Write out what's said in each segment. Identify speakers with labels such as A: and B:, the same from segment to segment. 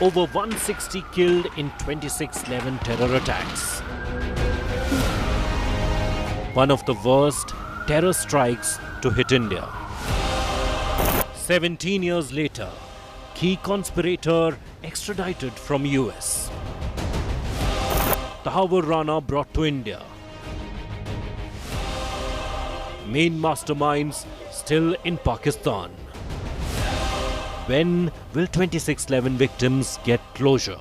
A: over 160 killed in 26/11 terror attacks. One of the worst terror strikes to hit India. 17 years later, key conspirator extradited from US. Tahawwur Rana brought to India. Main masterminds still in Pakistan. When will 26/11 victims get closure?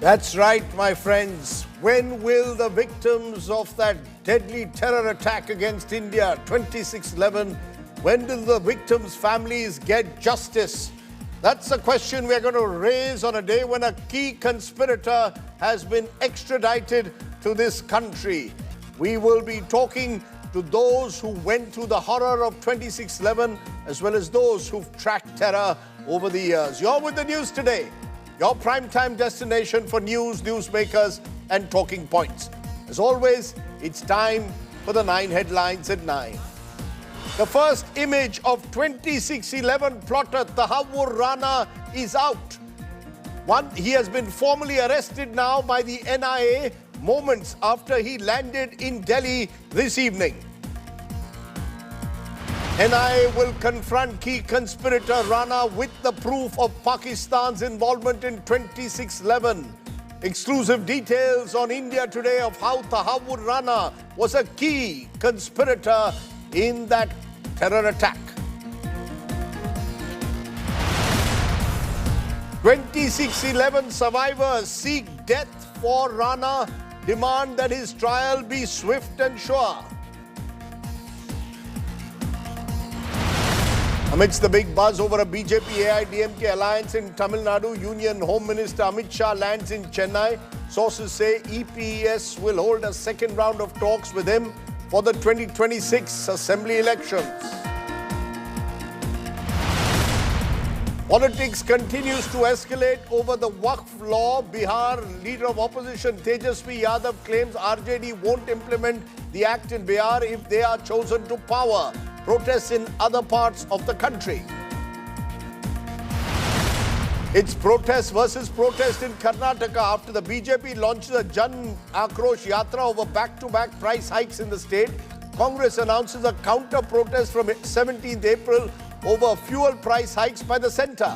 B: That's right, my friends. When will the victims of that deadly terror attack against India, 26/11, when will the victims' families get justice? That's the question we're going to raise on a day when a key conspirator has been extradited to this country. We will be talking to those who went through the horror of 26/11 as well as those who've tracked terror over the years. You're with the news today, your primetime destination for news, newsmakers and talking points. As always, it's time for the 9 headlines at 9. The first image of 26/11 plotter Tahawwur Rana is out. He has been formally arrested now by the NIA moments after he landed in Delhi this evening. NIA will confront key conspirator Rana with the proof of Pakistan's involvement in 26/11. Exclusive details on India Today of how Tahawwur Rana was a key conspirator in that terror attack. 26/11 survivors seek death for Rana, demand that his trial be swift and sure. Amidst the big buzz over a BJP-AIDMK alliance in Tamil Nadu, Union Home Minister Amit Shah lands in Chennai. Sources say EPES will hold a second round of talks with him for the 2026 assembly elections. Politics continues to escalate over the Waqf law. Bihar leader of opposition Tejasvi Yadav claims RJD won't implement the act in Bihar if they are chosen to power. Protests in other parts of the country. It's protest versus protest in Karnataka after the BJP launches a Jan Akrosh Yatra over back-to-back price hikes in the state. Congress announces a counter-protest from 17th April over fuel price hikes by the centre.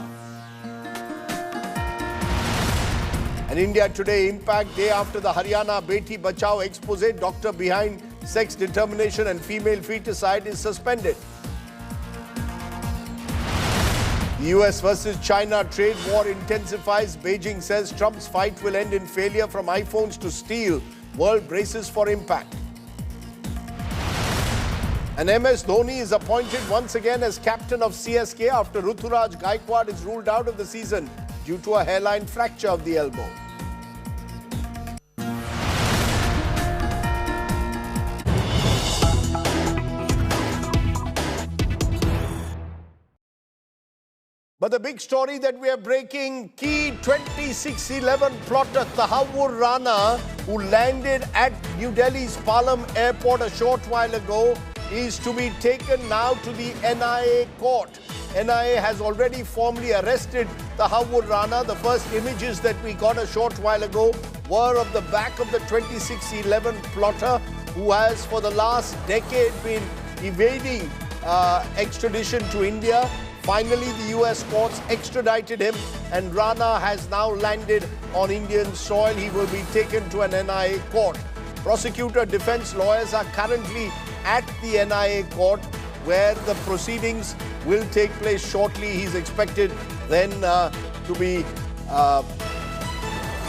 B: And India Today impact day after the Haryana Beti Bachao expose, doctor behind sex determination and female feticide is suspended. The US versus China trade war intensifies. Beijing says Trump's fight will end in failure from iPhones to steel. World braces for impact. And MS Dhoni is appointed once again as captain of CSK after Ruturaj Gaikwad is ruled out of the season due to a hairline fracture of the elbow. But the big story that we are breaking, key 26/11 plotter Tahawwur Rana, who landed at New Delhi's Palam airport a short while ago, is to be taken now to the NIA court. NIA has already formally arrested Tahawwur Rana. The first images that we got a short while ago were of the back of the 26/11 plotter, who has for the last decade been evading extradition to India. Finally, the US courts extradited him and Rana has now landed on Indian soil. He will be taken to an NIA court. Prosecutor defense lawyers are currently at the NIA court where the proceedings will take place shortly. He's expected then to be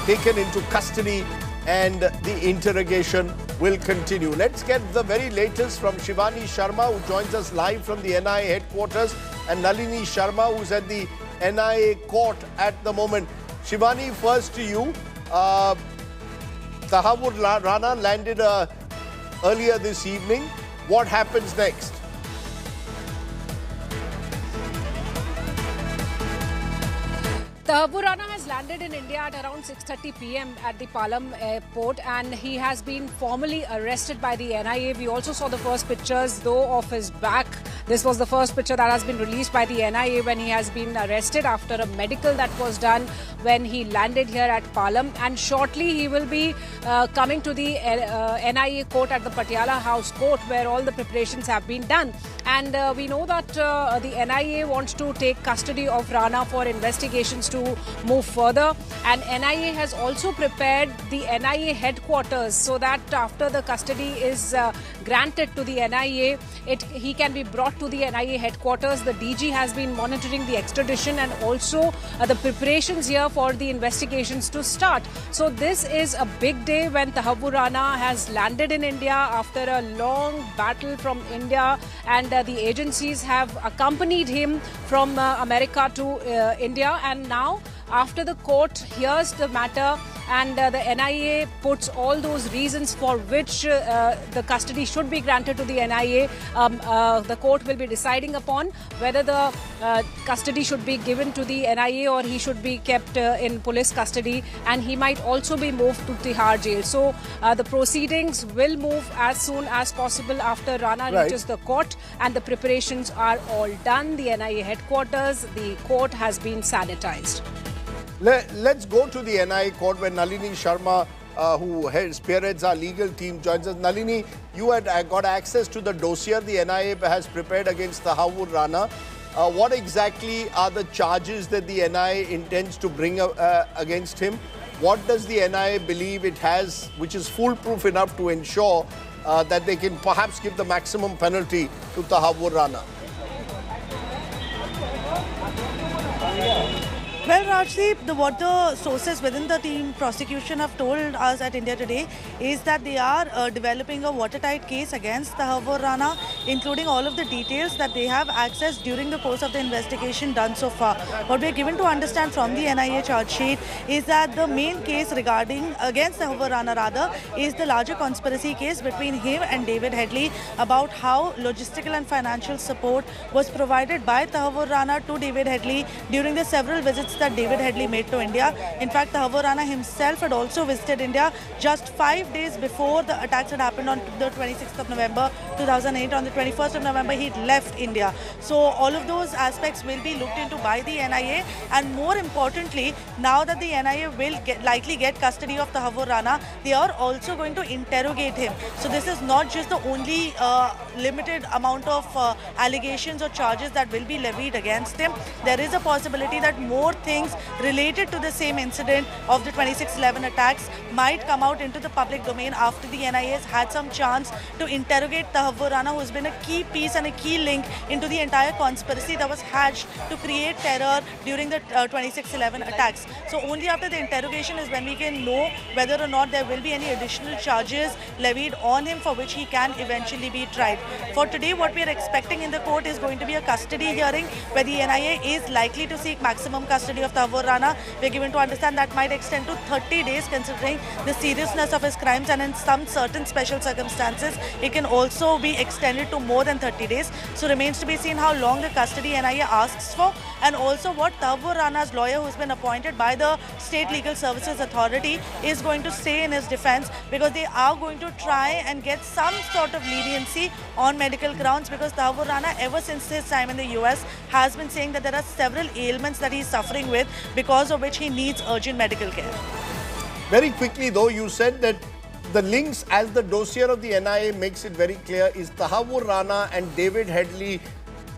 B: taken into custody and the interrogation will continue. Let's get the very latest from Shivani Sharma, who joins us live from the NIA headquarters, and Nalini Sharma, who's at the NIA court at the moment. Shivani, first to you. Tahawwur Rana landed earlier this evening. What happens next?
C: Tahawwur Rana has has landed in India at around 6:30 p.m. at the Palam airport, and he has been formally arrested by the NIA. We also saw the first pictures, though, of his back. This was the first picture that has been released by the NIA when he has been arrested after a medical that was done when he landed here at Palam. And shortly he will be coming to the NIA court at the Patiala House Court, where all the preparations have been done. And we know that the NIA wants to take custody of Rana for investigations to move further. And NIA has also prepared the NIA headquarters so that after the custody is granted to the NIA, he can be brought to the NIA headquarters. The DG has been monitoring the extradition and also the preparations here for the investigations to start. So this is a big day when Tahawwur Rana has landed in India after a long battle from India, and the agencies have accompanied him from America to India. And now, after the court hears the matter and the NIA puts all those reasons for which the custody should be granted to the NIA, the court will be deciding upon whether the custody should be given to the NIA or he should be kept in police custody, and he might also be moved to Tihar jail. So the proceedings will move as soon as possible after Rana reaches the court, and the preparations are all done. The NIA headquarters, the court has been sanitized.
B: Let's go to the NIA court where Nalini Sharma, who spearheads our legal team, joins us. Nalini, you had got access to the dossier the NIA has prepared against Tahawwur Rana. What exactly are the charges that the NIA intends to bring against him? What does the NIA believe it has, which is foolproof enough to ensure that they can perhaps give the maximum penalty to Tahawwur Rana?
D: Well, Rajdeep, what the sources within the team prosecution have told us at India Today is that they are developing a watertight case against Tahawwur Rana, including all of the details that they have accessed during the course of the investigation done so far. What we are given to understand from the NIA charge sheet is that the main case against Tahawwur Rana is the larger conspiracy case between him and David Headley about how logistical and financial support was provided by Tahawwur Rana to David Headley during the several visits that David Headley made to India. In fact, Tahawwur Rana himself had also visited India just 5 days before the attacks had happened on the 26th of November 2008. On the 21st of November, he left India. So all of those aspects will be looked into by the NIA, and more importantly, now that the NIA will likely get custody of Tahawwur Rana, they are also going to interrogate him. So this is not just the only limited amount of allegations or charges that will be levied against him. There is a possibility that more things related to the same incident of the 26/11 attacks might come out into the public domain after the NIA has had some chance to interrogate Tahawwur Rana, who has been a key piece and a key link into the entire conspiracy that was hatched to create terror during the 26/11 attacks. So only after the interrogation is when we can know whether or not there will be any additional charges levied on him for which he can eventually be tried. For today, what we are expecting in the court is going to be a custody hearing where the NIA is likely to seek maximum custody of Tahawwur Rana. We are given to understand that might extend to 30 days considering the seriousness of his crimes, and in some certain special circumstances it can also be extended to more than 30 days. So remains to be seen how long the custody NIA asks for, and also what Tahawwur Rana's lawyer, who's been appointed by the State Legal Services Authority, is going to say in his defense, because they are going to try and get some sort of leniency on medical grounds, because Tahawwur Rana, ever since his time in the US, has been saying that there are several ailments that he's suffering with, because of which he needs urgent medical care.
B: Very quickly though, you said that the links, as the dossier of the NIA makes it very clear, is Tahawwur Rana and David Headley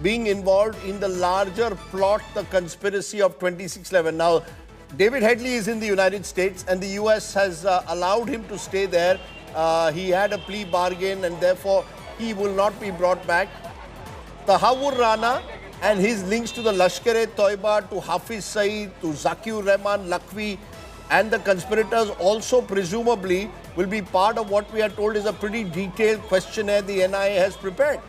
B: being involved in the larger plot, the conspiracy of 26/11. Now, David Headley is in the United States and the US has allowed him to stay there. He had a plea bargain and therefore he will not be brought back. Tahawwur Rana and his links to the lashkar-e-toiba, to Hafiz, Saeed, to Zakir, Rahman, Lakhvi, and the conspirators also presumably will be part of what we are told is a pretty detailed questionnaire the NIA has prepared.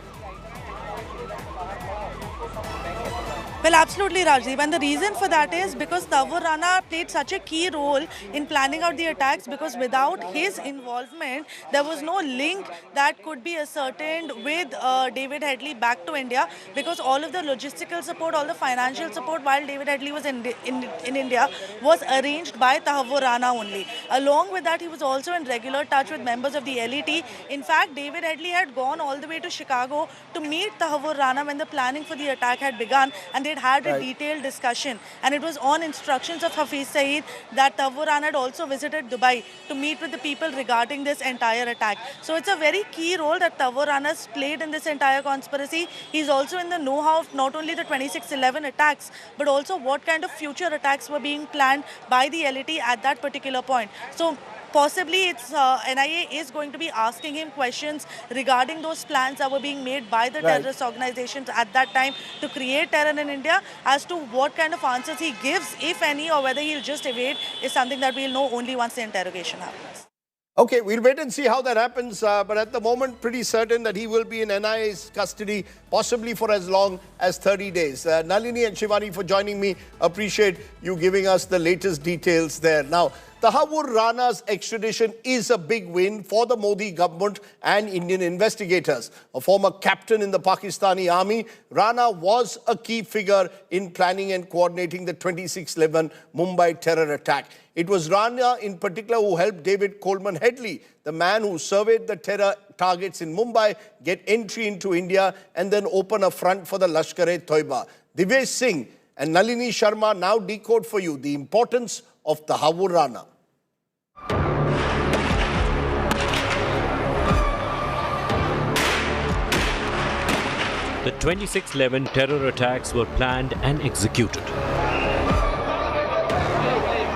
D: Well, absolutely, Rajdeep. And the reason for that is because Tahawwur Rana played such a key role in planning out the attacks, because without his involvement, there was no link that could be ascertained with David Headley back to India, because all of the logistical support, all the financial support while David Headley was in India was arranged by Tahawwur Rana only. Along with that, he was also in regular touch with members of the LET. In fact, David Headley had gone all the way to Chicago to meet Tahawwur Rana when the planning for the attack had begun, and they'd had a detailed discussion. And it was on instructions of Hafiz Saeed that Tahawwur Rana had also visited Dubai to meet with the people regarding this entire attack. So it's a very key role that Tahawwur Rana has played in this entire conspiracy. He's also in the know-how of not only the 26/11 attacks, but also what kind of future attacks were being planned by the LET at that particular point. So possibly it's NIA is going to be asking him questions regarding those plans that were being made by the terrorist organizations at that time to create terror in India. As to what kind of answers he gives, if any, or whether he'll just evade, is something that we'll know only once the interrogation happens.
B: Okay, we'll wait and see how that happens. But at the moment, pretty certain that he will be in NIA's custody, possibly for as long as 30 days. Nalini and Shivani for joining me. Appreciate you giving us the latest details there. Now, Tahawwur Rana's extradition is a big win for the Modi government and Indian investigators. A former captain in the Pakistani army, Rana was a key figure in planning and coordinating the 26/11 Mumbai terror attack. It was Rana in particular who helped David Coleman Headley, the man who surveyed the terror targets in Mumbai, get entry into India and then open a front for the lashkar-e-toiba. Divyesh Singh and Nalini Sharma now decode for you the importance of Tahawwur Rana.
A: The 26/11 terror attacks were planned and executed.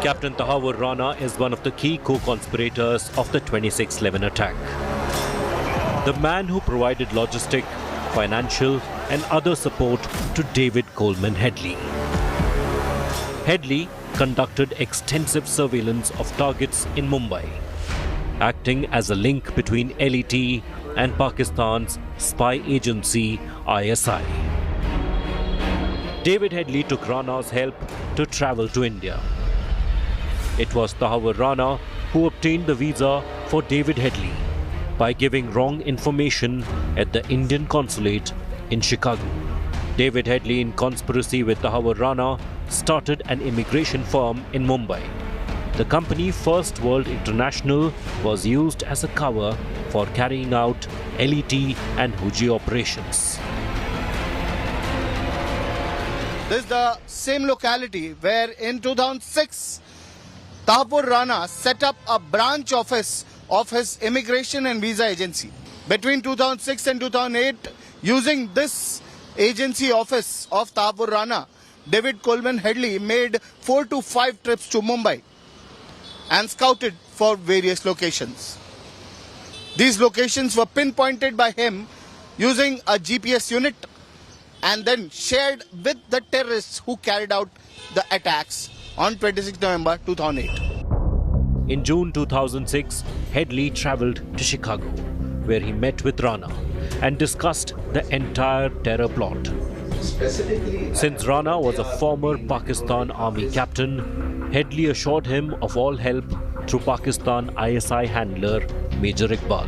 A: Captain Tahawwur Rana is one of the key co-conspirators of the 26/11 attack. The man who provided logistic, financial and other support to David Coleman Headley. Headley conducted extensive surveillance of targets in Mumbai, acting as a link between LET and Pakistan's spy agency ISI. David Headley took Rana's help to travel to India. It was Tahawwur Rana who obtained the visa for David Headley by giving wrong information at the Indian consulate in Chicago. David Headley, in conspiracy with Tahawwur Rana, started an immigration firm in Mumbai. The company First World International was used as a cover for carrying out LET and Huji operations.
E: This is the same locality where in 2006, Tahawwur Rana set up a branch office of his immigration and visa agency. Between 2006 and 2008, using this agency office of Tahawwur Rana, David Coleman Headley made 4 to 5 trips to Mumbai and scouted for various locations. These locations were pinpointed by him using a GPS unit and then shared with the terrorists who carried out the attacks on 26 November 2008.
A: In June 2006, Headley travelled to Chicago, where he met with Rana and discussed the entire terror plot. Since Rana was a former Pakistan Army captain, Headley assured him of all help through Pakistan ISI handler Major Iqbal.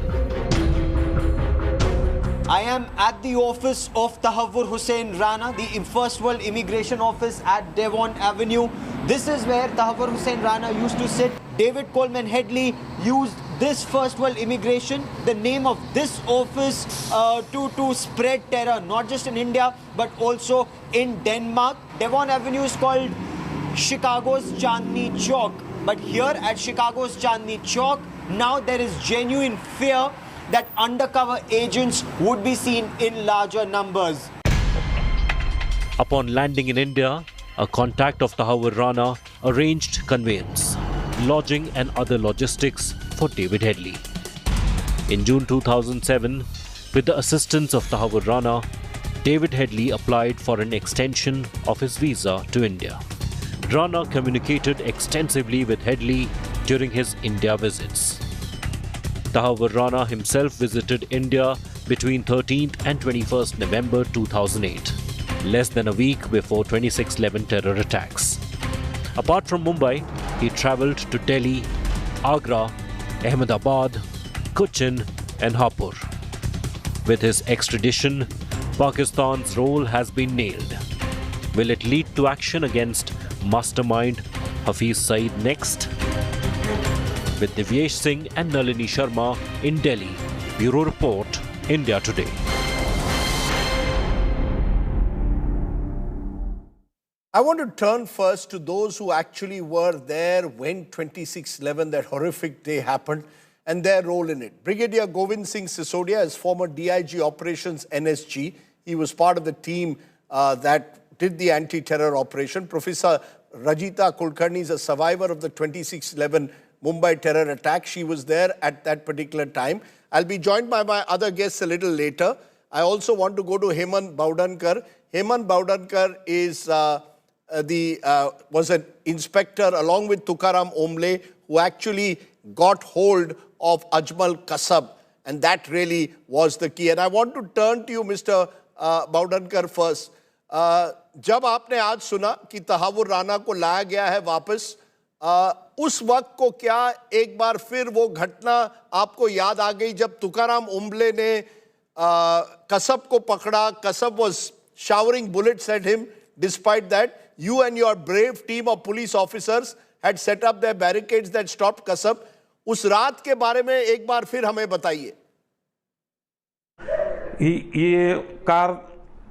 F: I am at the office of Tahawwur Hussain Rana, the First World Immigration Office at Devon Avenue. This is where Tahawwur Hussain Rana used to sit. David Coleman Headley used this First World Immigration, the name of this office, to spread terror, not just in India, but also in Denmark. Devon Avenue is called Chicago's Chandni Chowk. But here at Chicago's Chandni Chowk, now there is genuine fear that undercover agents would be seen in larger numbers.
A: Upon landing in India, a contact of Tahawwur Rana arranged conveyance, lodging and other logistics for David Headley. In June 2007, with the assistance of Tahawwur Rana, David Headley applied for an extension of his visa to India. Rana communicated extensively with Headley during his India visits. Tahawwur Rana himself visited India between 13th and 21st November 2008. less than a week before 26/11 terror attacks. Apart from Mumbai, he travelled to Delhi, Agra, Ahmedabad, Cochin and Hapur. With his extradition, Pakistan's role has been nailed. Will it lead to action against mastermind Hafiz Saeed next? With Divyesh Singh and Nalini Sharma in Delhi. Bureau Report, India Today.
B: I want to turn first to those who actually were there when 26/11, that horrific day, happened, and their role in it. Brigadier Govind Singh Sisodia is former DIG Operations NSG. He was part of the team that did the anti-terror operation. Professor Rajita Kulkarni is a survivor of the 26/11 Mumbai terror attack. She was there at that particular time. I'll be joined by my other guests a little later. I also want to go to Hemant Baudankar. Hemant Baudankar is was an inspector along with Tukaram Omble who actually got hold of Ajmal Kasab, and that really was the key. And I want to turn to you, Mr. Baudankar, first. जब आपने आज सुना कि तहावुर राना को लाया गया है वापस, उस वक्त को क्या एक बार फिर वो घटना आपको याद आ गई जब तुकाराम ओम्बले ने कसब को पकड़ा? कसब was showering bullets at him. Despite that, you and your brave team of police officers had set up their barricades that stopped कसब. उस रात के बारे में एक बार फिर हमें बताइए.
G: ये कार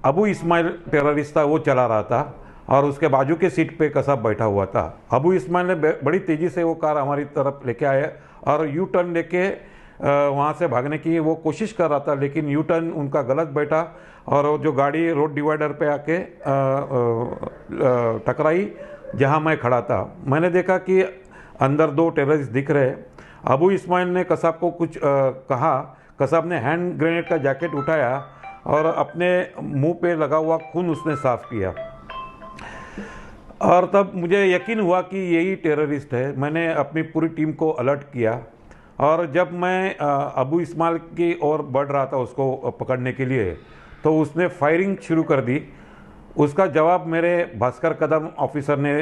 G: अबू इस्माइल टेररिस्ट था, वो चला रहा था और उसके बाजू के सीट पे कसब बैठा हुआ था. अबू इस्माइल ने बड़ी तेज़ी से वो कार हमारी तरफ लेके आया और यू टर्न लेके वहाँ से भागने की वो कोशिश कर रहा था, लेकिन यू टर्न उनका गलत बैठा और जो गाड़ी रोड डिवाइडर पे आके टकराई जहाँ मैं खड़ा था. मैंने देखा कि अंदर दो टेररिस्ट दिख रहे. अबू इस्माइल ने कसब को कुछ कहा. कसब ने हैंड ग्रेनेड का जैकेट उठाया और अपने मुंह पे लगा हुआ खून उसने साफ किया और तब मुझे यकीन हुआ कि यही टेररिस्ट है. मैंने अपनी पूरी टीम को अलर्ट किया और जब मैं अबू इस्माइल की ओर बढ़ रहा था उसको पकड़ने के लिए, तो उसने फायरिंग शुरू कर दी. उसका जवाब मेरे भास्कर कदम ऑफिसर ने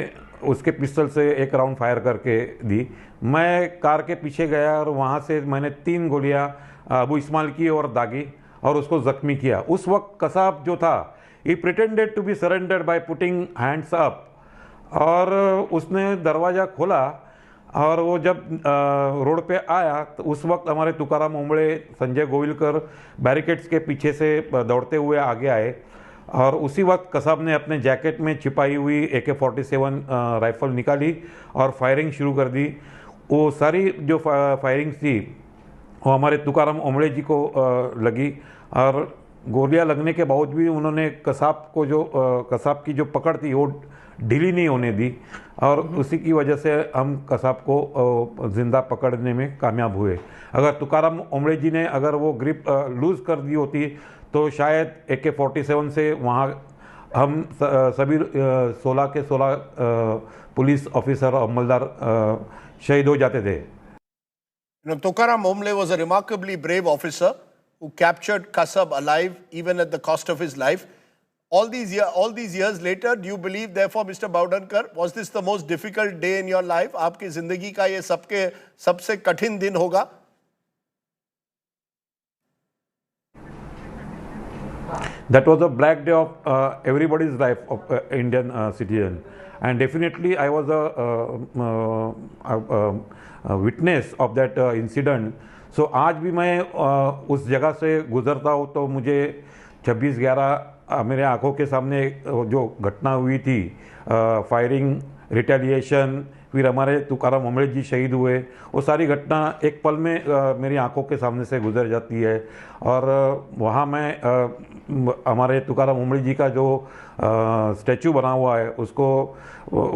G: उसके पिस्टल से एक राउंड फायर करके दी. मैं कार के पीछे गया और वहाँ से मैंने 3 गोलियाँ अबू इस्माइल की ओर दागी और उसको ज़ख्मी किया. उस वक्त कसब जो था, he pretended to be surrendered by putting hands up, और उसने दरवाज़ा खोला और वो जब रोड पे आया तो उस वक्त हमारे तुकाराम ओम्बले, संजय गोविलकर बैरिकेड्स के पीछे से दौड़ते हुए आगे आए और उसी वक्त कसब ने अपने जैकेट में छिपाई हुई AK-47 राइफल निकाली और फायरिंग शुरू कर दी. वो सारी जो फायरिंग थी वो हमारे तुकाराम ओम्बले जी को लगी और गोलियां लगने के बावजूद भी उन्होंने कसब की जो पकड़ थी वो ढीली नहीं होने दी और उसी की वजह से हम कसब को ज़िंदा पकड़ने में कामयाब हुए. अगर तुकाराम ओम्बले जी ने अगर वो ग्रिप लूज़ कर दी होती तो शायद AK-47 से वहाँ हम सभी 16 के 16 पुलिस ऑफिसर और अमलदार शहीद हो जाते थे.
B: Tukaram Omble was a remarkably brave officer who captured Kasab alive even at the cost of his life. All these years later, do you believe, therefore, Mr. Baudankar, was this the most difficult day in your life? आपकी जिंदगी का ये सबसे कठिन दिन होगा?
G: That was a black day of everybody's life of Indian citizen, and definitely I was a witness of that incident. So आज भी मैं उस जगह से गुजरता हूँ तो मुझे 26/11 मेरे आंखों के सामने जो घटना हुई थी, फायरिंग, रिटेलिएशन, फिर हमारे तुकाराम ओम्बले जी शहीद हुए, वो सारी घटना एक पल में मेरी आंखों के सामने से गुजर जाती है. और वहाँ मैं हमारे तुकाराम ओम्बले जी का जो स्टैचू बना हुआ है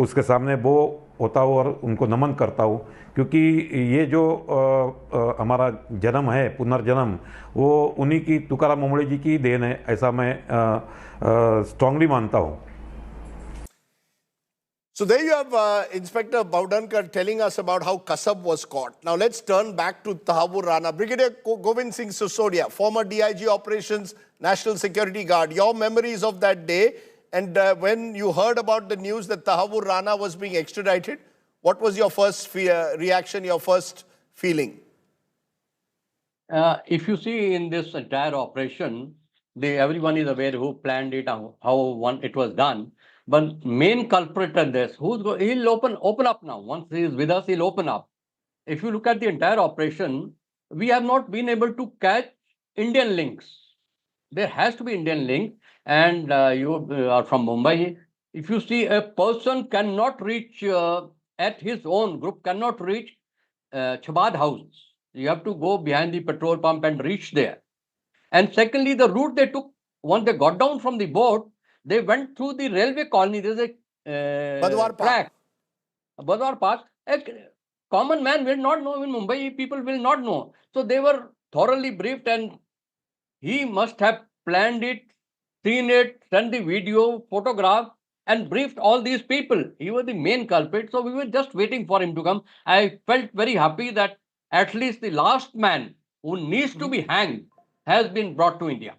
G: उसके सामने वो होता हूँ और उनको नमन करता हूँ, क्योंकि ये जो हमारा जन्म है, पुनर्जन्म, वो उन्हीं की, तुकाराम ओम्बले जी की देन है, ऐसा मैं स्ट्रांगली मानता हूँ.
B: So there you have Inspector Baudankar telling us about how Kasab was caught. Now let's turn back to Tahawwur Rana. Brigadier Govind Singh Sisodia, former DIG Operations, National Security Guard. Your memories of that day and when you heard about the news that Tahawwur Rana was being extradited, what was your first reaction, your first feeling?
H: If you see in this entire operation, everyone is aware who planned it, how it was done. But main culprit in this, he'll open up now. Once he is with us, he'll open up. If you look at the entire operation, we have not been able to catch Indian links. There has to be Indian link, and you are from Mumbai. If you see a person cannot reach at his own group, cannot reach Chabad House. You have to go behind the petrol pump and reach there. And secondly, the route they took, once they got down from the boat, they went through the railway colony. There's a track, Badwar Park. A common man will not know. In Mumbai, people will not know. So they were thoroughly briefed, and he must have planned it, seen it, sent the video, photograph, and briefed all these people. He was the main culprit. So we were just waiting for him to come. I felt very happy that at least the last man who needs to be hanged has been brought to India.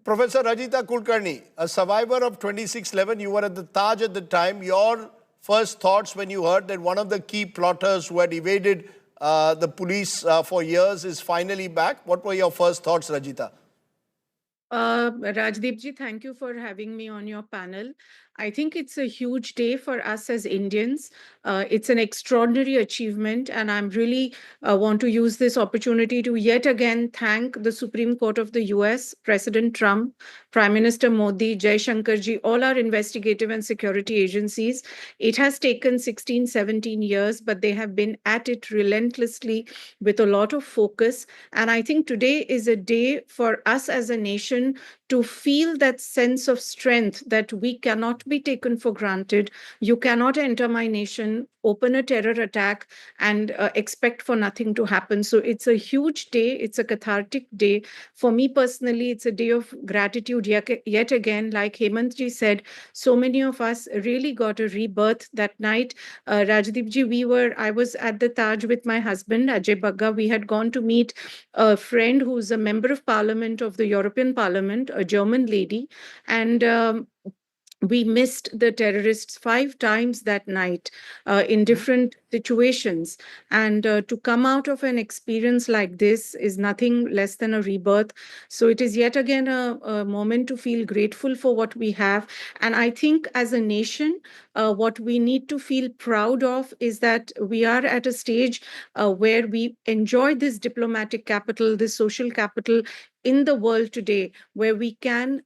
B: Professor Rajita Kulkarni, a survivor of 26/11, you were at the Taj at the time. Your first thoughts when you heard that one of the key plotters who had evaded the police for years is finally back. What were your first thoughts, Rajita?
I: Rajdeep ji, thank you for having me on your panel. I think it's a huge day for us as Indians. It's an extraordinary achievement, and I'm really want to use this opportunity to yet again thank the Supreme Court of the US, President Trump, Prime Minister Modi, Jai Shankar ji, all our investigative and security agencies. It has taken 16, 17 years, but they have been at it relentlessly with a lot of focus. And I think today is a day for us as a nation to feel that sense of strength that we cannot be taken for granted. You cannot enter my nation, open a terror attack, and expect for nothing to happen. So it's a huge day. It's a cathartic day. For me personally, it's a day of gratitude yet again. Like Hemant ji said, so many of us really got a rebirth that night. Rajdeep ji, I was at the Taj with my husband, Ajay Bagga. We had gone to meet a friend who's a member of parliament of the European Parliament, a German lady, and we missed the terrorists 5 times that night in different situations. And to come out of an experience like this is nothing less than a rebirth. So it is yet again a moment to feel grateful for what we have. And I think as a nation, what we need to feel proud of is that we are at a stage where we enjoy this diplomatic capital, this social capital in the world today, where we can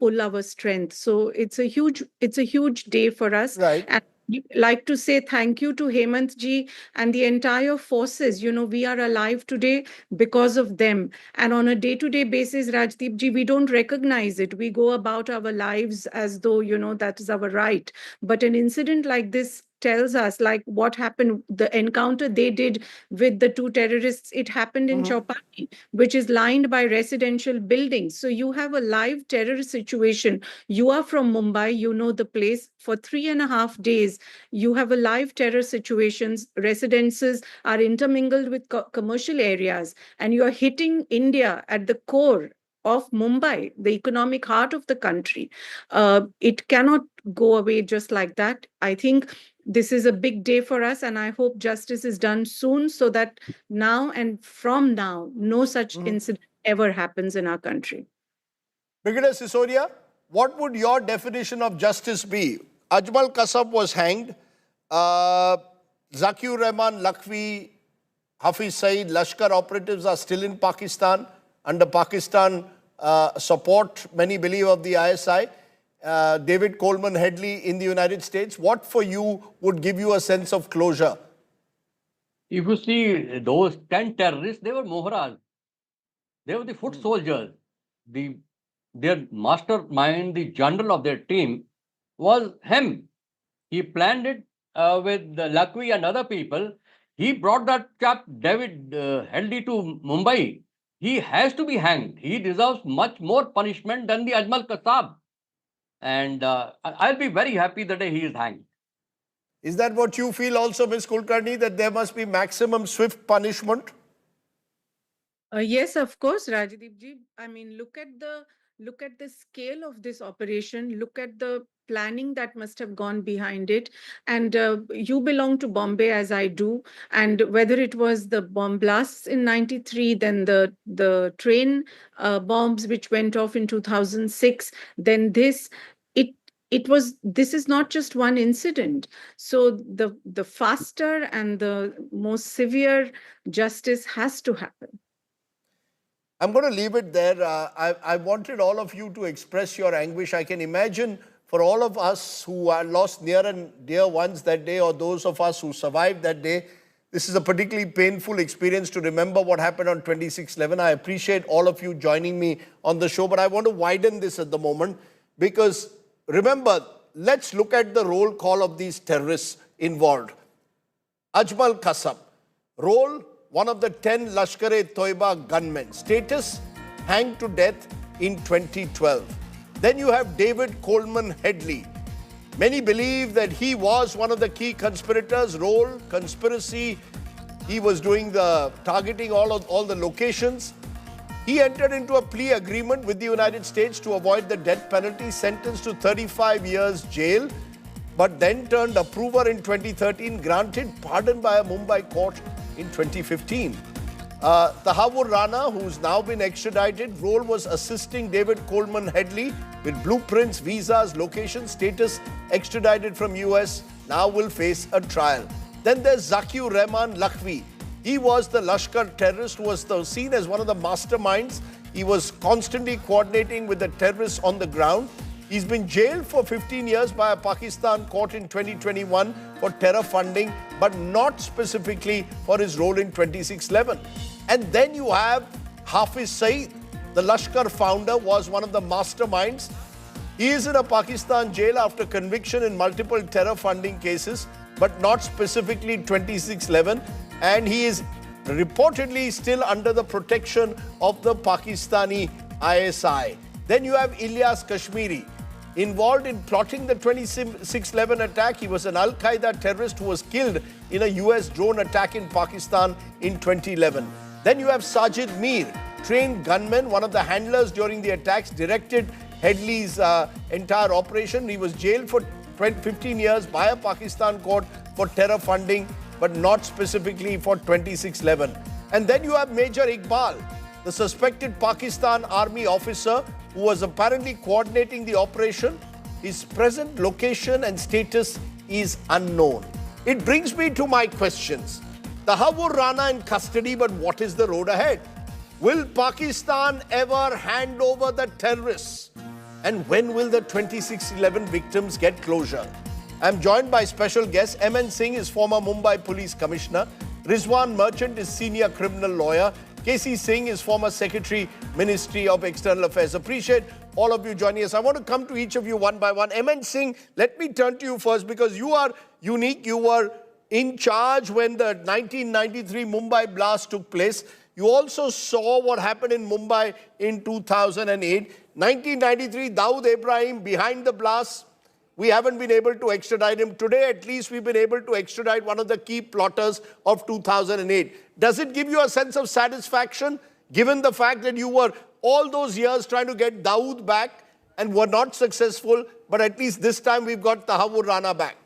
I: pull our strength. So it's a huge day for us.
B: Right.
I: And I'd like to say thank you to Hemant ji and the entire forces. You know, we are alive today because of them. And on a day-to-day basis, Rajdeep ji, we don't recognize it. We go about our lives as though, that is our right. But an incident like this tells us, like what happened, the encounter they did with the 2 terrorists, it happened in Chowpatty, which is lined by residential buildings. So you have a live terror situation. You are from Mumbai, you know the place. For 3.5 days, you have a live terror situations. Residences are intermingled with commercial areas, and you are hitting India at the core of Mumbai, the economic heart of the country. It cannot go away just like that. I think this is a big day for us, and I hope justice is done soon so that now and from now, no such incident ever happens in our country.
B: Brigadier Sisodia, what would your definition of justice be? Ajmal Kasab was hanged. Zakir, Rahman, Lakhvi, Hafiz, Saeed, Lashkar operatives are still in Pakistan under Pakistan support, many believe, of the ISI. David Coleman Headley in the United States. What for you would give you a sense of closure?
H: If you see those 10 terrorists, they were Mohras. They were the foot soldiers. Their mastermind, the general of their team, was him. He planned it with Lakhvi and other people. He brought that chap, David Headley, to Mumbai. He has to be hanged. He deserves much more punishment than the Ajmal Kasab. And I'll be very happy the day he is hanged.
B: Is that what you feel also, Ms. Kulkarni, that there must be maximum swift punishment?
I: Yes, of course, Rajdeep ji. I mean, look at the scale of this operation. Look at the planning that must have gone behind it. And you belong to Bombay, as I do. And whether it was the bomb blasts in '93, then the train bombs which went off in 2006, then this. This is not just one incident. So the faster and the most severe justice has to happen.
B: I'm going to leave it there. I wanted all of you to express your anguish. I can imagine for all of us who are lost near and dear ones that day, or those of us who survived that day, this is a particularly painful experience to remember what happened on 26/11. I appreciate all of you joining me on the show, but I want to widen this at the moment because remember, let's look at the roll call of these terrorists involved. Ajmal Kasam, role, one of the 10 lashkar-e-toiba gunmen. Status, hanged to death in 2012. Then you have David Coleman Headley. Many believe that he was one of the key conspirators. Role, conspiracy. He was doing the targeting all the locations. He entered into a plea agreement with the United States to avoid the death penalty, sentenced to 35 years jail, but then turned approver in 2013, granted pardon by a Mumbai court in 2015. Tahawwur Rana, who's now been extradited, role was assisting David Coleman Headley with blueprints, visas, location, status, extradited from US, now will face a trial. Then there's Zakir Rahman Lakhvi. He was the Lashkar terrorist who was seen as one of the masterminds. He was constantly coordinating with the terrorists on the ground. He's been jailed for 15 years by a Pakistan court in 2021 for terror funding, but not specifically for his role in 26/11. And then you have Hafiz Saeed, the Lashkar founder, was one of the masterminds. He is in a Pakistan jail after conviction in multiple terror funding cases, but not specifically 26/11. And he is reportedly still under the protection of the Pakistani ISI. Then you have Ilyas Kashmiri, involved in plotting the 26/11 attack. He was an Al-Qaeda terrorist who was killed in a US drone attack in Pakistan in 2011. Then you have Sajid Mir, trained gunman, one of the handlers during the attacks, directed Headley's entire operation. He was jailed for 15 years by a Pakistan court for terror funding, but not specifically for 26/11. And then you have Major Iqbal, the suspected Pakistan army officer who was apparently coordinating the operation. His present location and status is unknown. It brings me to my questions. Tahawwur Rana in custody, but what is the road ahead? Will Pakistan ever hand over the terrorists? And when will the 26/11 victims get closure? I'm joined by special guests. M.N. Singh is former Mumbai Police Commissioner. Rizwan Merchant is senior criminal lawyer. K.C. Singh is former Secretary, Ministry of External Affairs. Appreciate all of you joining us. I want to come to each of you one by one. M.N. Singh, let me turn to you first because you are unique. You were in charge when the 1993 Mumbai blast took place. You also saw what happened in Mumbai in 2008. 1993, Dawood Ibrahim behind the blast. We haven't been able to extradite him. Today, at least, we've been able to extradite one of the key plotters of 2008. Does it give you a sense of satisfaction, given the fact that you were all those years trying to get Dawood back and were not successful, but at least this time we've got Tahawwur Rana back?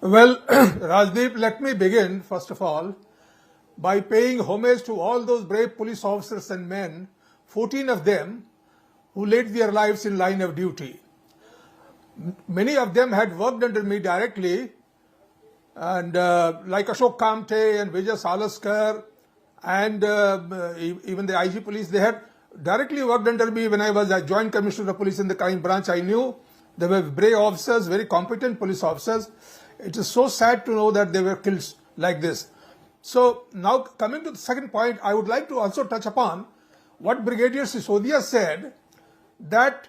J: Well, Rajdeep, let me begin, first of all, by paying homage to all those brave police officers and men, 14 of them, who laid their lives in line of duty. Many of them had worked under me directly, and like Ashok Kamte and Vijay Salaskar and even the IG police, they had directly worked under me when I was a Joint Commissioner of Police in the crime branch. I knew they were brave officers, very competent police officers. It is so sad to know that they were killed like this. So now coming to the second point, I would like to also touch upon what Brigadier Sisodia said, that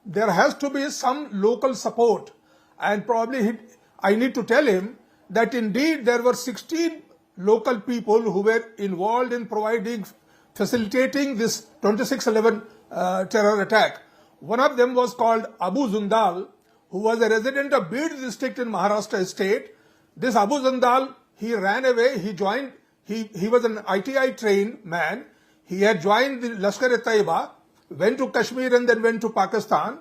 J: there has to be some local support, and probably I need to tell him that indeed there were 16 local people who were involved in providing facilitating this 26/11 terror attack. One of them was called Abu Zundal, who was a resident of Bid district in Maharashtra state. This Abu Zundal, he ran away, he was an ITI trained man. He had joined the lashkar-e-taiba, went to Kashmir and then went to Pakistan.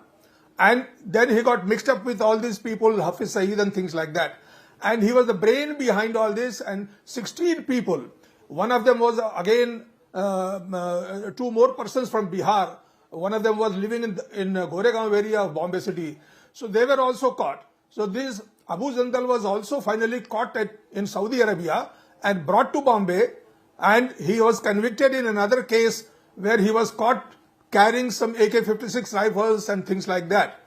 J: And then he got mixed up with all these people, Hafiz, Saeed and things like that. And he was the brain behind all this, and 16 people. One of them was again two more persons from Bihar. One of them was living in Goregaon area of Bombay city. So they were also caught. So this Abu Zandal was also finally caught in Saudi Arabia and brought to Bombay, and he was convicted in another case where he was caught carrying some AK-56 rifles and things like that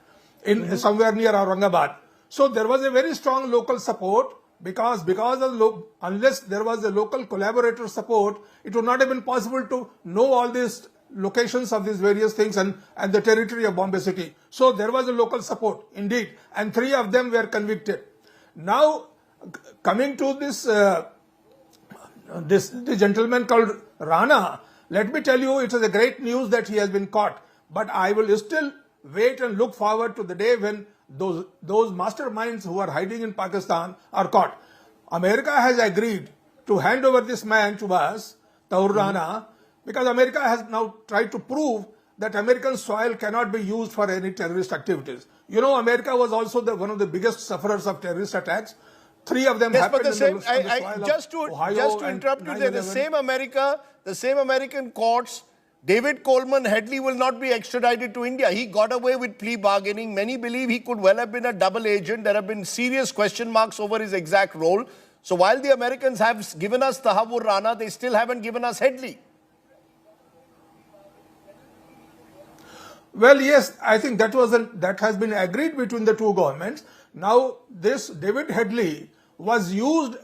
J: in somewhere near Aurangabad. So there was a very strong local support because of unless there was a local collaborator support, it would not have been possible to know all these locations of these various things and the territory of Bombay city. So there was a local support indeed, and 3 of them were convicted. Now coming to this gentleman called Rana, let me tell you, it is a great news that he has been caught, but I will still wait and look forward to the day when those masterminds who are hiding in Pakistan are caught. America has agreed to hand over this man to us, Tahawwur Rana, because America has now tried to prove that American soil cannot be used for any terrorist activities. You know, America was also one of the biggest sufferers of terrorist attacks. 3 of them happened
B: but
J: on the soil
B: just to interrupt you there, the same American courts, David Coleman Headley will not be extradited to India. He got away with plea bargaining. Many believe he could well have been a double agent. There have been serious question marks over his exact role. So while the Americans have given us Tahawwur Rana, they still haven't given us Headley.
J: Well, yes, I think that has been agreed between the 2 governments. Now, this David Headley was used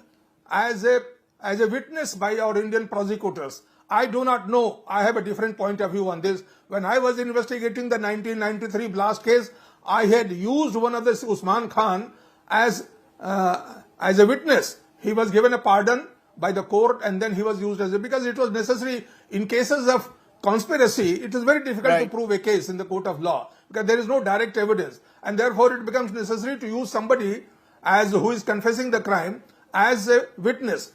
J: as a witness by our Indian prosecutors. I do not know. I have a different point of view on this. When I was investigating the 1993 blast case, I had used one of the Usman Khan as a witness. He was given a pardon by the court, and then he was used because it was necessary in cases of conspiracy. It is very difficult to prove a case in the court of law because there is no direct evidence, and therefore it becomes necessary to use somebody who is confessing the crime as a witness.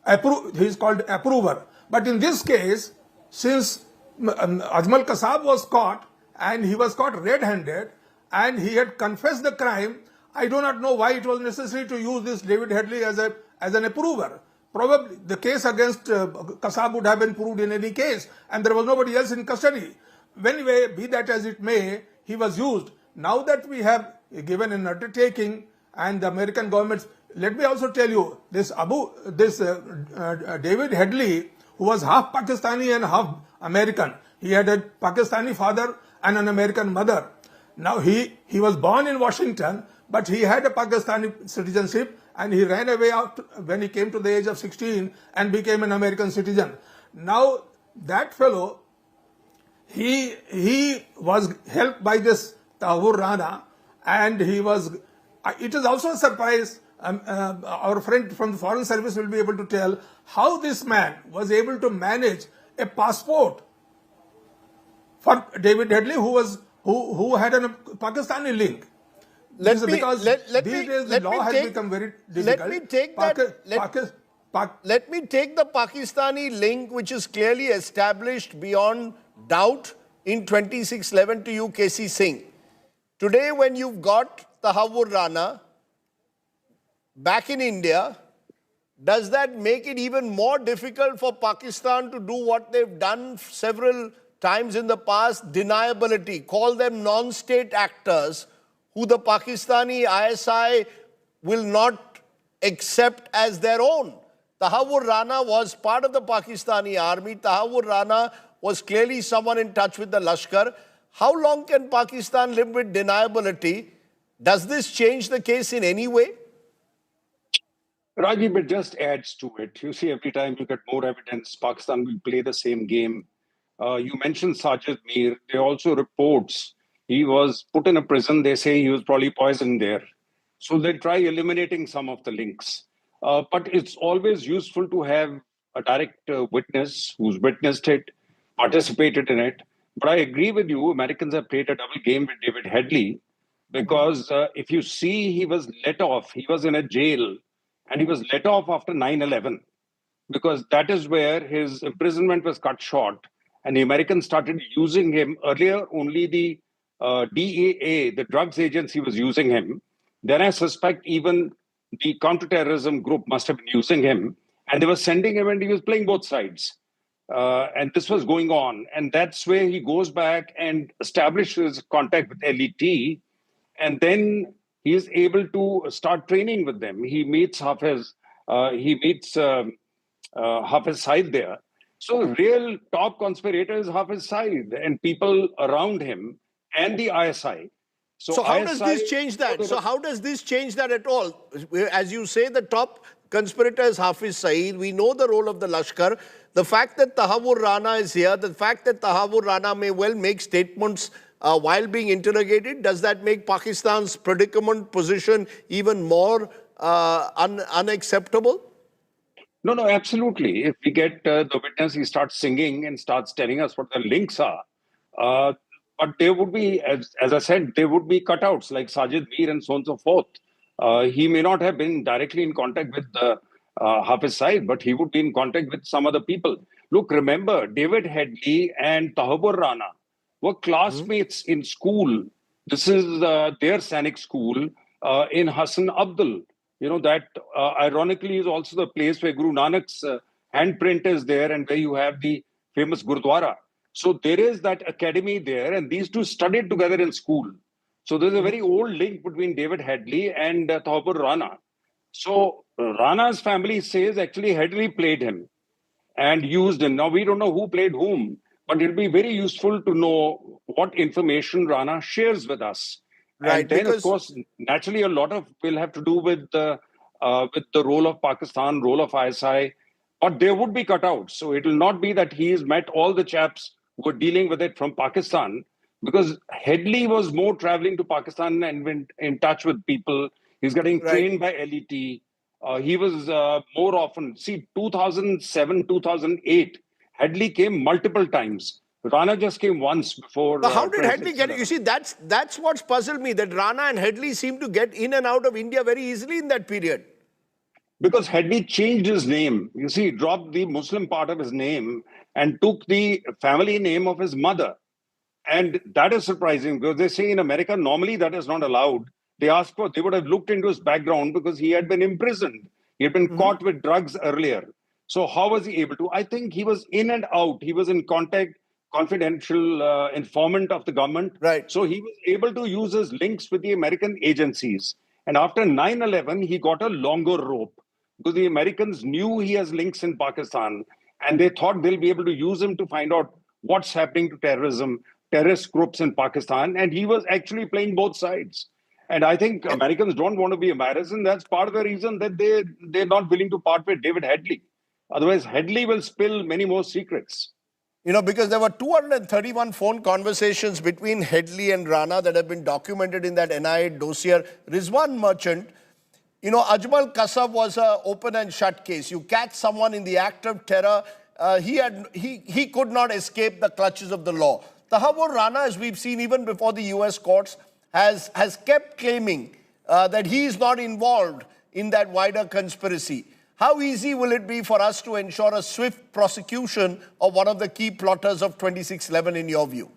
J: He is called approver. But in this case, since Ajmal Kasab was caught, and he was caught red-handed, and he had confessed the crime, I do not know why it was necessary to use this David Headley as an approver. Probably the case against Kasab would have been proved in any case, and there was nobody else in custody. Anyway, be that as it may, he was used. Now that we have given an undertaking, and the American government, let me also tell you, this David Headley, who was half Pakistani and half American. He had a Pakistani father and an American mother. Now he was born in Washington, but he had a Pakistani citizenship, and he ran away when he came to the age of 16 and became an American citizen. Now that fellow, he was helped by this Tahawwur Rana, and it is also a surprise. Our friend from the Foreign Service will be able to tell how this man was able to manage a passport for David Headley, who had a Pakistani link. Let me
B: take the Pakistani link, which is clearly established beyond doubt in 2611 to you, KC Singh. Today, when you've got Tahawwur Rana back in India, does that make it even more difficult for Pakistan to do what they've done several times in the past? Deniability. Call them non-state actors who the Pakistani ISI will not accept as their own. Tahawwur Rana was part of the Pakistani army. Tahawwur Rana was clearly someone in touch with the Lashkar. How long can Pakistan live with deniability? Does this change the case in any way?
K: Rajiv, it just adds to it. You see, every time you get more evidence, Pakistan will play the same game. You mentioned Sajid Mir. There are also reports he was put in a prison. They say he was probably poisoned there. So they try eliminating some of the links. But it's always useful to have a direct witness who's witnessed it, participated in it. But I agree with you, Americans have played a double game with David Headley, because if you see, he was let off. He was in a jail, and he was let off after 9/11, because that is where his imprisonment was cut short. And the Americans started using him. Earlier, only the DEA, the drugs agency, was using him. Then I suspect even the counterterrorism group must have been using him. And they were sending him, and he was playing both sides. And this was going on. And that's where he goes back and establishes contact with LET. And then he is able to start training with them. He meets Hafiz. He meets Hafiz Saeed there. So real top conspirator is Hafiz Saeed and people around him and the ISI.
B: So how does this change that? So how does this change that at all? As you say, the top conspirator is Hafiz Saeed. We know the role of the Lashkar. The fact that Tahawwur Rana is here, the fact that Tahawwur Rana may well make statements while being interrogated, does that make Pakistan's predicament position even more unacceptable?
K: No, absolutely. If we get the witness, he starts singing and starts telling us what the links are. But there would be, as I said, there would be cutouts like Sajid Mir and so on and so forth. He may not have been directly in contact with Hafiz Saeed, but he would be in contact with some other people. Look, remember, David Headley and Tahawwur Rana were classmates in school. This is their Sainik school in Hassan Abdul. You know, that ironically is also the place where Guru Nanak's handprint is there and where you have the famous Gurdwara. So there is that academy there, and these two studied together in school. So there's a very old link between David Headley and Tahawwur Rana. So Rana's family says actually Headley played him and used him. Now we don't know who played whom, but it'll be very useful to know what information Rana shares with us. Right, and then, of course, naturally, a lot of will have to do with the role of Pakistan, role of ISI, but there would be cutouts. So it will not be that he's met all the chaps who are dealing with it from Pakistan, because Headley was more traveling to Pakistan and went in touch with people. He's getting trained by LET. He was more often, 2007, 2008, Headley came multiple times. Rana just came once before.
B: But how did Headley get it? You see, that's what's puzzled me, that Rana and Headley seem to get in and out of India very easily in that period.
K: Because Headley changed his name. You see, he dropped the Muslim part of his name and took the family name of his mother. And that is surprising, because they say in America, normally that is not allowed. They would have looked into his background because he had been imprisoned. He had been caught with drugs earlier. So how was he able to? I think he was in and out. He was in contact, confidential informant of the government.
B: Right.
K: So he was able to use his links with the American agencies. And after 9/11, he got a longer rope, because the Americans knew he has links in Pakistan, and they thought they'll be able to use him to find out what's happening to terrorism, terrorist groups in Pakistan. And he was actually playing both sides. And I think Americans don't want to be embarrassed, and that's part of the reason that they're not willing to part with David Headley. Otherwise, Headley will spill many more secrets.
B: You know, because there were 231 phone conversations between Headley and Rana that have been documented in that NIA dossier. Rizwan Merchant, you know, Ajmal Kasab was an open and shut case. You catch someone in the act of terror, he could not escape the clutches of the law. Tahawwur Rana, as we've seen even before the US courts, has kept claiming that he is not involved in that wider conspiracy. How easy will it be for us to ensure a swift prosecution of one of the key plotters of 26/11 in your view?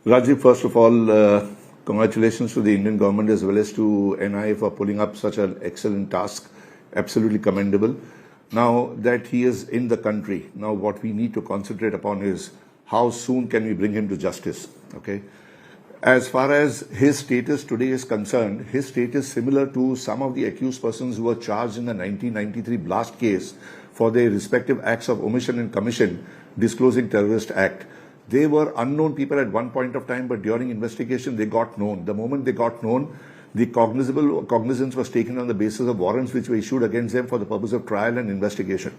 L: Rajiv, first of all, congratulations to the Indian government as well as to NIA for pulling up such an excellent task. Absolutely commendable. Now that he is in the country, now what we need to concentrate upon is how soon can we bring him to justice, okay? As far as his status today is concerned, his state is similar to some of the accused persons who were charged in the 1993 blast case for their respective acts of omission and commission disclosing terrorist act. They were unknown people at one point of time, but during investigation they got known. The moment they got known, the cognizance was taken on the basis of warrants which were issued against them for the purpose of trial and investigation.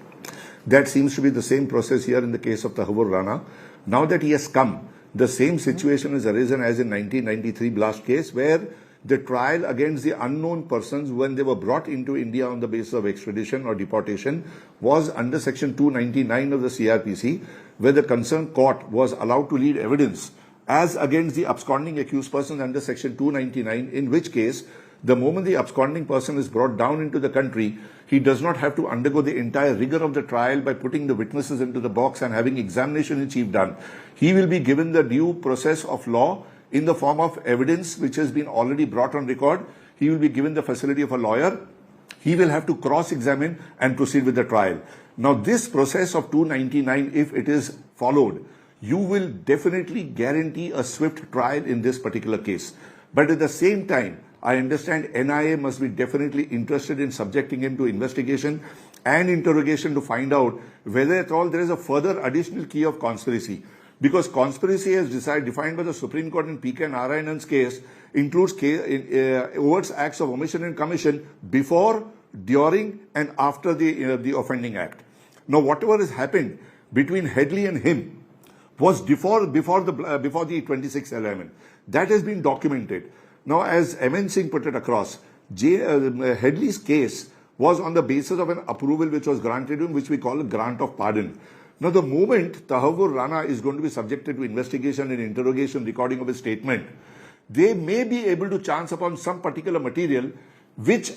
L: That seems to be the same process here in the case of Tahawwur Rana. Now that he has come, the same situation has arisen as in 1993 blast case, where the trial against the unknown persons when they were brought into India on the basis of extradition or deportation was under section 299 of the CRPC, where the concerned court was allowed to lead evidence as against the absconding accused person under section 299, in which case the moment the absconding person is brought down into the country, he does not have to undergo the entire rigor of the trial by putting the witnesses into the box and having examination in chief done. He will be given the due process of law in the form of evidence which has been already brought on record. He will be given the facility of a lawyer. He will have to cross-examine and proceed with the trial. Now, this process of 299, if it is followed, you will definitely guarantee a swift trial in this particular case. But at the same time, I understand NIA must be definitely interested in subjecting him to investigation and interrogation to find out whether at all there is a further additional key of conspiracy. Because conspiracy, as defined by the Supreme Court in P.K. Narayanan's case, includes overt acts of omission and commission before, during and after the offending act. Now, whatever has happened between Headley and him was before the 26/11. That has been documented. Now, as M.N. Singh put it across, Headley's case was on the basis of an approval which was granted him, which we call a grant of pardon. Now, the moment Tahawwur Rana is going to be subjected to investigation and interrogation, recording of his statement, they may be able to chance upon some particular material which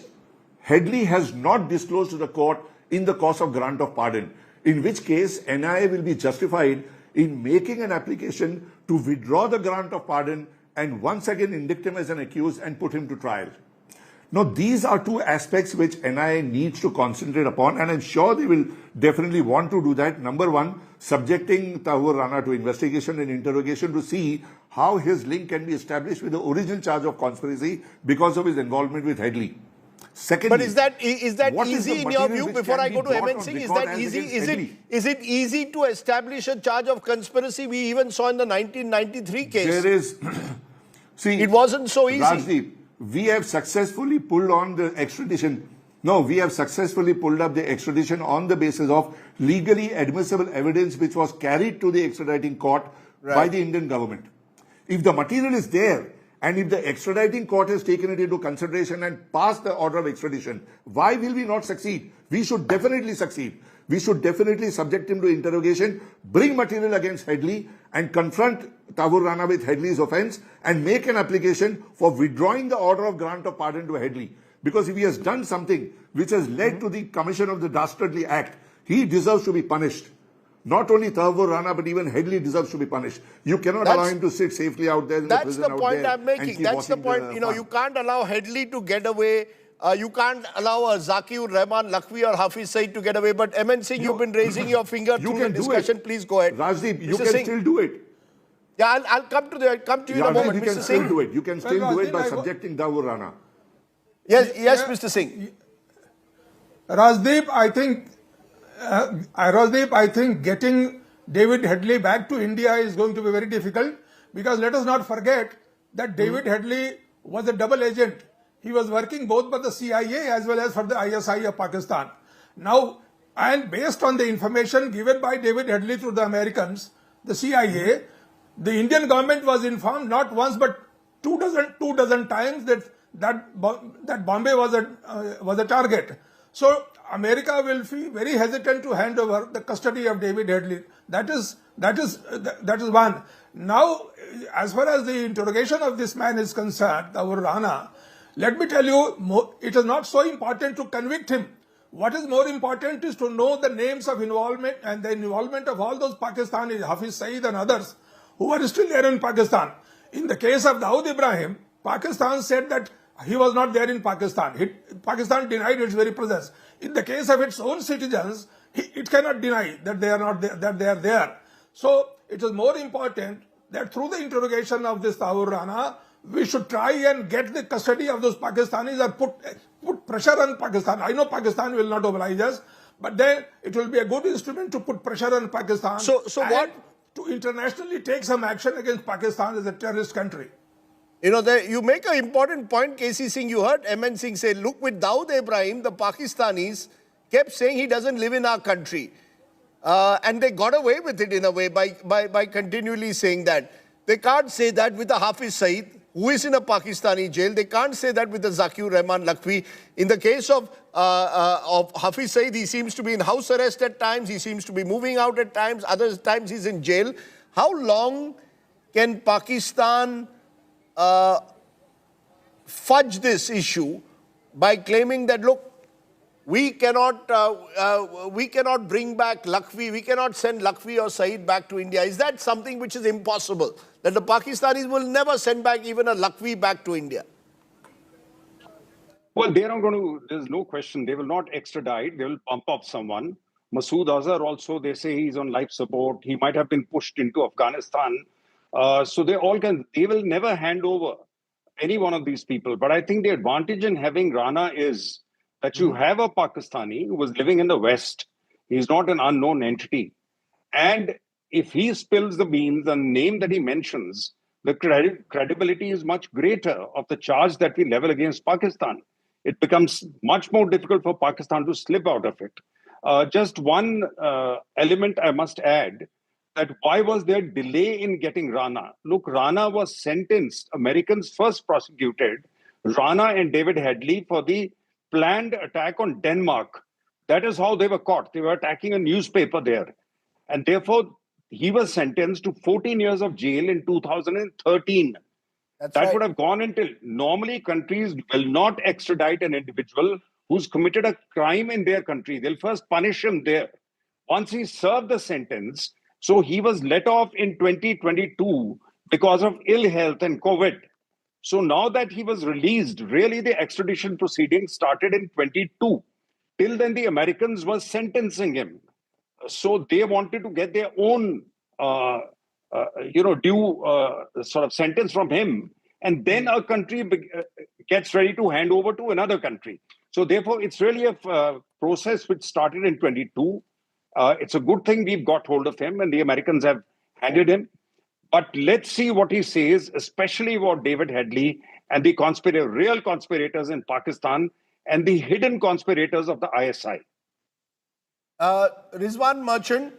L: Headley has not disclosed to the court in the course of grant of pardon, in which case NIA will be justified in making an application to withdraw the grant of pardon and once again indict him as an accused and put him to trial. Now, these are two aspects which NIA needs to concentrate upon, and I'm sure they will definitely want to do that. Number one, subjecting Tahawwur Rana to investigation and interrogation to see how his link can be established with the original charge of conspiracy because of his involvement with Headley. Secondly,
B: but is that easy in your view? Before I go to M.N. Singh, is that easy? Is it easy to establish a charge of conspiracy? We even saw in the 1993 case.
L: There is, see,
B: it wasn't so easy.
L: Rajdeep, we have successfully pulled on the extradition. No, we have successfully pulled up the extradition on the basis of legally admissible evidence which was carried to the extraditing court by the Indian government. If the material is there, and if the extraditing court has taken it into consideration and passed the order of extradition, why will we not succeed? We should definitely succeed. We should definitely subject him to interrogation, bring material against Headley and confront Tahawwur Rana with Headley's offence and make an application for withdrawing the order of grant of pardon to Headley. Because if he has done something which has led to the commission of the dastardly act, he deserves to be punished. Not only Tahawwur Rana, but even Headley deserves to be punished. You cannot allow him to sit safely out there in the prison.
B: That's the point I'm making. That's the point. You know, you can't allow Headley to get away. You can't allow Zakir, Rahman, Lakhvi or Hafiz Saeed to get away. But M.N. Singh, you've been raising your finger through the discussion. Please go ahead.
L: Rajdeep, you can still do it.
B: Yeah, I'll come to you in a moment.
L: You can still do it. You can still do it by subjecting Tahawwur Rana.
B: Yes, Mr. Singh.
J: Rajdeep, I think getting David Headley back to India is going to be very difficult, because let us not forget that David Headley was a double agent. He was working both for the CIA as well as for the ISI of Pakistan. Now, and based on the information given by David Headley to the Americans, the CIA, the Indian government was informed not once but two dozen times that Bombay was a target. So America will feel very hesitant to hand over the custody of David Headley. That is one. Now, as far as the interrogation of this man is concerned, Tahawwur Rana, let me tell you, it is not so important to convict him. What is more important is to know the names of involvement and the involvement of all those Pakistanis, Hafiz, Saeed and others, who are still there in Pakistan. In the case of Dawood Ibrahim, Pakistan said that he was not there in Pakistan. Pakistan denied its very presence. In the case of its own citizens, it cannot deny that they are not there, that they are there. So it is more important that through the interrogation of this Tahawwur Rana, we should try and get the custody of those Pakistanis and put pressure on Pakistan. I know Pakistan will not oblige us, but then it will be a good instrument to put pressure on Pakistan.
B: So what?
J: To internationally take some action against Pakistan as a terrorist country.
B: You know, you make an important point, KC Singh. You heard M.N. Singh say, look, with Dawood Ibrahim, the Pakistanis kept saying he doesn't live in our country. And they got away with it in a way by continually saying that. They can't say that with the Hafiz Saeed, who is in a Pakistani jail. They can't say that with the Zakir, Rahman, Lakhvi. In the case of Hafiz Saeed, he seems to be in house arrest at times. He seems to be moving out at times. Other times he's in jail. How long can Pakistan fudge this issue by claiming that, look, we cannot bring back Lakhvi, we cannot send Lakhvi or Saeed back to India? Is that something which is impossible? That the Pakistanis will never send back even a Lakhvi back to India?
K: Well, they are not going to, there's no question, they will not extradite, they will pump up someone. Masood Azhar also, they say he's on life support. He might have been pushed into Afghanistan. So they will never hand over any one of these people. But I think the advantage in having Rana is that you have a Pakistani who was living in the West. He's not an unknown entity. And if he spills the beans, the name that he mentions, the credibility is much greater of the charge that we level against Pakistan. It becomes much more difficult for Pakistan to slip out of it. Just one element I must add, that why was there delay in getting Rana? Look, Rana was sentenced, Americans first prosecuted Rana and David Headley for the planned attack on Denmark. That is how they were caught. They were attacking a newspaper there. And therefore, he was sentenced to 14 years of jail in 2013. That right. Would have gone until, normally countries will not extradite an individual who's committed a crime in their country. They'll first punish him there. Once he served the sentence, so he was let off in 2022 because of ill health and COVID. So now that he was released, really the extradition proceedings started in 22. Till then, the Americans were sentencing him. So they wanted to get their own, due sort of sentence from him. And then a country gets ready to hand over to another country. So therefore, it's really a process which started in 22. It's a good thing we've got hold of him and the Americans have handed him. But let's see what he says, especially about David Headley and the real conspirators in Pakistan and the hidden conspirators of the ISI.
B: Rizwan Merchant,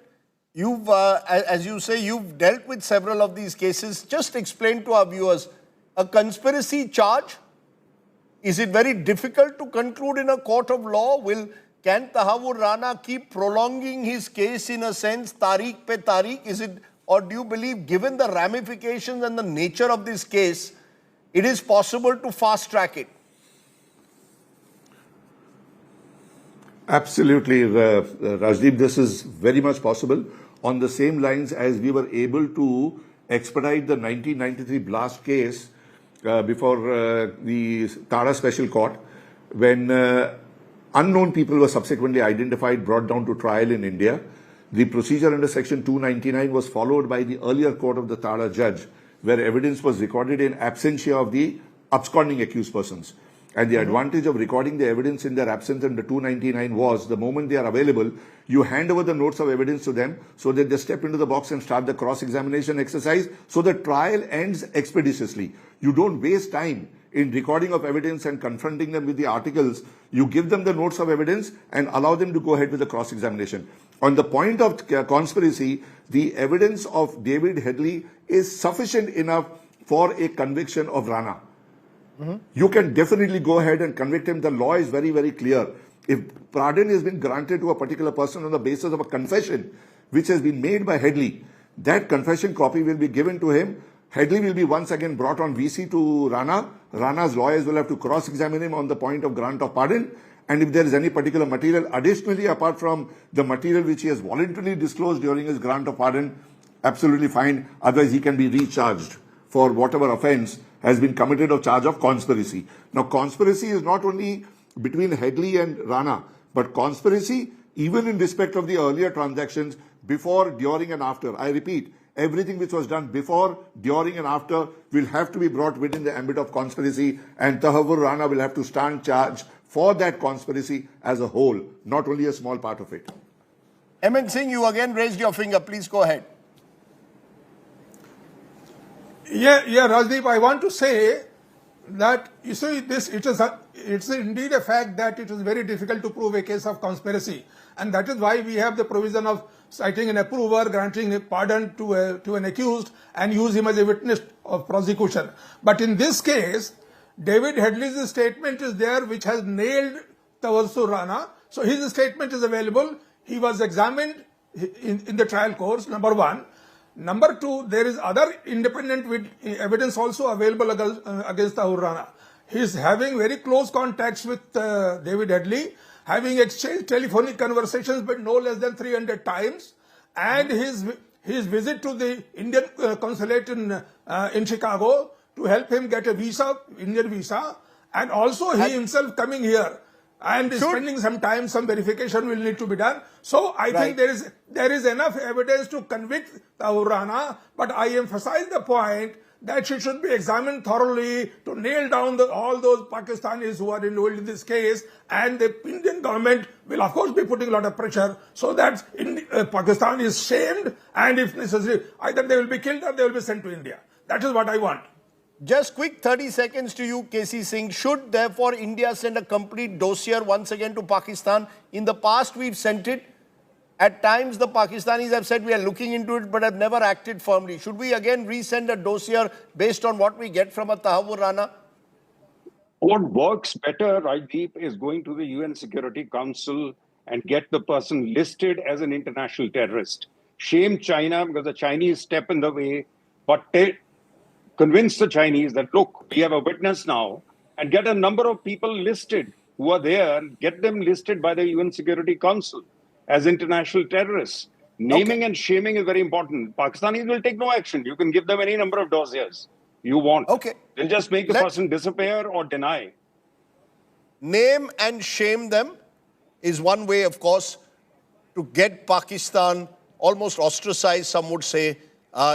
B: you've, as you say, you've dealt with several of these cases. Just explain to our viewers, a conspiracy charge, is it very difficult to conclude in a court of law? Can Tahawwur Rana keep prolonging his case in a sense, tariq pe tariq? Is it, or do you believe, given the ramifications and the nature of this case, it is possible to fast track it?
L: Absolutely, Rajdeep, this is very much possible. On the same lines as we were able to expedite the 1993 blast case before the Tara Special Court, when unknown people were subsequently identified, brought down to trial in India. The procedure under Section 299 was followed by the earlier court of the Tara judge, where evidence was recorded in absentia of the absconding accused persons. And the advantage of recording the evidence in their absence under 299 was, the moment they are available, you hand over the notes of evidence to them so that they step into the box and start the cross-examination exercise, so the trial ends expeditiously. You don't waste time in recording of evidence and confronting them with the articles. You give them the notes of evidence and allow them to go ahead with the cross-examination. On the point of conspiracy, the evidence of David Headley is sufficient enough for a conviction of Rana. You can definitely go ahead and convict him. The law is very, very clear. If pardon has been granted to a particular person on the basis of a confession which has been made by Headley, that confession copy will be given to him. Headley will be once again brought on VC to Rana. Rana's lawyers will have to cross-examine him on the point of grant of pardon. And if there is any particular material, additionally, apart from the material which he has voluntarily disclosed during his grant of pardon, absolutely fine. Otherwise, he can be recharged for whatever offense has been committed of charge of conspiracy. Now, conspiracy is not only between Headley and Rana, but conspiracy even in respect of the earlier transactions before, during and after. I repeat, everything which was done before, during and after will have to be brought within the ambit of conspiracy, and Tahawwur Rana will have to stand charged for that conspiracy as a whole, not only a small part of it.
B: Amit Singh, you again raised your finger. Please go ahead.
J: Yeah, Rajdeep, I want to say that you see it's indeed a fact that it is very difficult to prove a case of conspiracy, and that is why we have the provision of citing an approver, granting a pardon to an accused, and use him as a witness of prosecution. But in this case, David Headley's statement is there, which has nailed Tahawwur Rana. So his statement is available. He was examined in the trial course, number one. Number two, there is other independent evidence also available against Tahawwur Rana. He is having very close contacts with David Headley, having exchanged telephonic conversations but no less than 300 times, and his visit to the Indian consulate in Chicago to help him get a visa, Indian visa, and also he himself coming here and spending some time, some verification will need to be done. So I think there is enough evidence to convict Tahawwur Rana, but I emphasize the point that she should be examined thoroughly to nail down all those Pakistanis who are involved in this case, and the Indian government will of course be putting a lot of pressure so that Pakistan is shamed, and if necessary, either they will be killed or they will be sent to India. That is what I want.
B: Just quick 30 seconds to you, KC Singh. Should therefore India send a complete dossier once again to Pakistan? In the past we've sent it. At times the Pakistanis have said we are looking into it but have never acted firmly. Should we again resend a dossier based on what we get from a Tahawwur Rana?
K: What works better, Rajdeep, is going to the UN Security Council and get the person listed as an international terrorist. Shame China because the Chinese step in the way, but convince the Chinese that, look, we have a witness now, and get a number of people listed who are there, get them listed by the UN Security Council as international terrorists. Naming and shaming is very important. Pakistanis will take no action. You can give them any number of dossiers you want. They'll just make the person disappear or deny.
B: Name and shame them is one way, of course, to get Pakistan almost ostracized, some would say,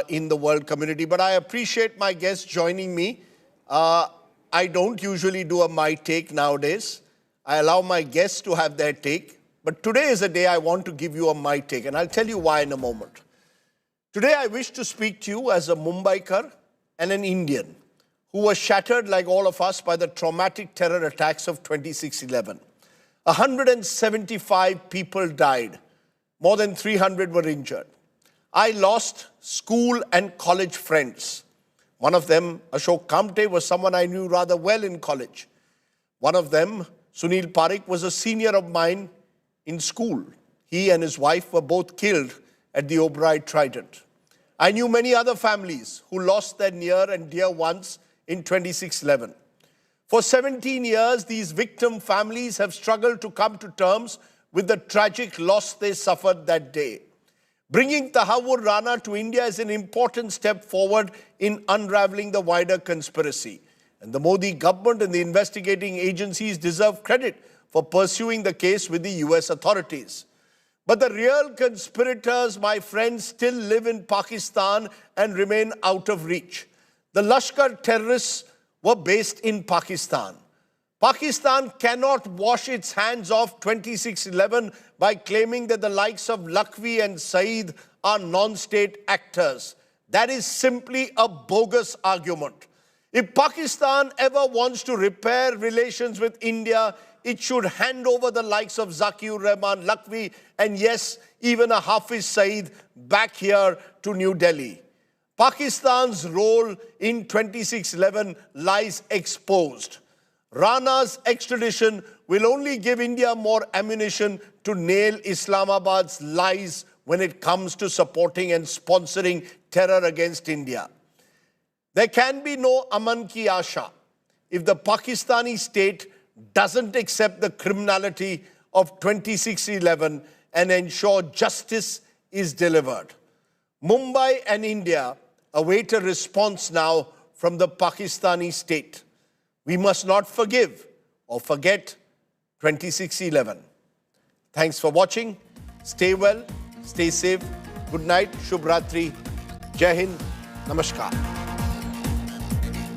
B: in the world community. But I appreciate my guests joining me. I don't usually do a my take nowadays. I allow my guests to have their take. But today is a day I want to give you a my take, and I'll tell you why in a moment. Today I wish to speak to you as a Mumbaikar and an Indian who was shattered like all of us by the traumatic terror attacks of 26/11. 175 people died. More than 300 were injured. I lost school and college friends. One of them, Ashok Kamte, was someone I knew rather well in college. One of them, Sunil Parikh, was a senior of mine in school. He and his wife were both killed at the Oberoi Trident. I knew many other families who lost their near and dear ones in 26/11. For 17 years, these victim families have struggled to come to terms with the tragic loss they suffered that day. Bringing Tahawwur Rana to India is an important step forward in unraveling the wider conspiracy. And the Modi government and the investigating agencies deserve credit for pursuing the case with the US authorities. But the real conspirators, my friends, still live in Pakistan and remain out of reach. The Lashkar terrorists were based in Pakistan. Pakistan cannot wash its hands off 26/11 by claiming that the likes of Lakhvi and Saeed are non-state actors. That is simply a bogus argument. If Pakistan ever wants to repair relations with India, it should hand over the likes of Zakir, Rahman, Lakhvi, and yes, even a Hafiz Saeed back here to New Delhi. Pakistan's role in 26/11 lies exposed. Rana's extradition will only give India more ammunition to nail Islamabad's lies when it comes to supporting and sponsoring terror against India. There can be no aman ki asha if the Pakistani state doesn't accept the criminality of 26/11 and ensure justice is delivered. Mumbai and India await a response now from the Pakistani state. We must not forgive or forget 26/11. Thanks for watching. Stay well, stay safe. Good night, Shubh Ratri. Jai Hind. Namaskar.